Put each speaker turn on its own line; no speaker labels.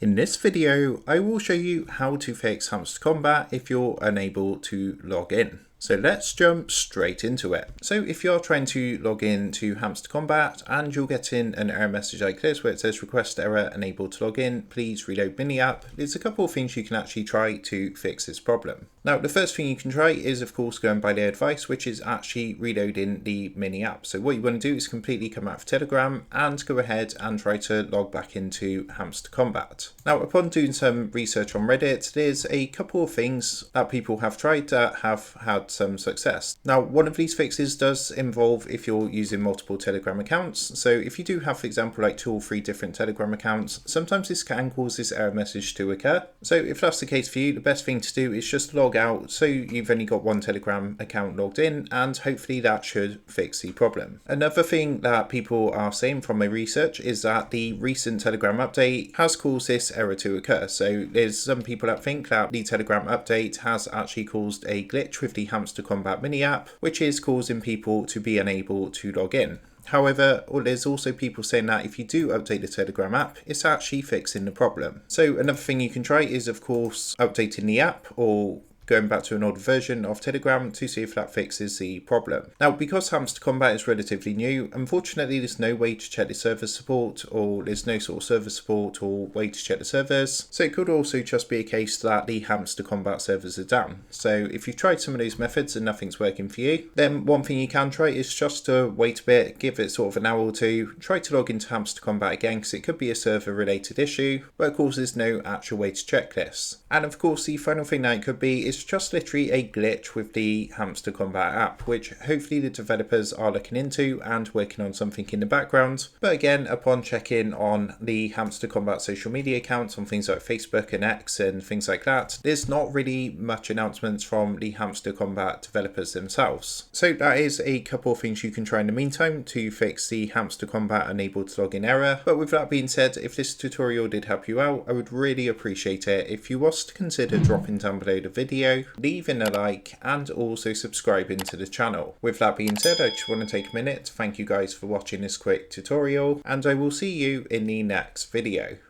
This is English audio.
In this video, I will show you how to fix Hamster Kombat if you're unable to log in. So let's jump straight into it. So if you're trying to log in to Hamster Kombat and you're getting an error message like this where it says request error, unable to log in, please reload mini app, there's a couple of things you can actually try to fix this problem. Now the first thing you can try is of course going by their advice, which is actually reloading the mini app. So what you want to do is completely come out of Telegram and go ahead and try to log back into Hamster Kombat. Now upon doing some research on Reddit, there's a couple of things that people have tried that have had some success. Now one of these fixes does involve if you're using multiple Telegram accounts. So if you do have, for example, like 2 or 3 different Telegram accounts, sometimes this can cause this error message to occur. So if that's the case for you, the best thing to do is just log out so you've only got one Telegram account logged in, and hopefully that should fix the problem. Another thing that people are saying from my research is that the recent Telegram update has caused this error to occur. So there's some people that think that the Telegram update has actually caused a glitch with the Hamster Kombat mini app, which is causing people to be unable to log in. However, there's also people saying that if you do update the Telegram app, it's actually fixing the problem. So another thing you can try is of course updating the app or going back to an older version of Telegram to see if that fixes the problem. Now, because Hamster Kombat is relatively new, unfortunately there's no way to check the server support, or there's no sort of server support or way to check the servers. So it could also just be a case that the Hamster Kombat servers are down. So if you've tried some of those methods and nothing's working for you, then one thing you can try is just to wait a bit, give it sort of an hour or two, try to log into Hamster Kombat again, because it could be a server related issue, but of course there's no actual way to check this. And of course the final thing that it could be is just literally a glitch with the Hamster Kombat app, which hopefully the developers are looking into and working on something in the background. But again, upon checking on the Hamster Kombat social media accounts on things like Facebook and X and things like that, there's not really much announcements from the Hamster Kombat developers themselves. So that is a couple of things you can try in the meantime to fix the Hamster Kombat unable to log in error. But with that being said, if this tutorial did help you out, I would really appreciate it if you was to consider dropping down below the video, leaving a like, and also subscribing to the channel. With that being said, I just want to take a minute to thank you guys for watching this quick tutorial, and I will see you in the next video.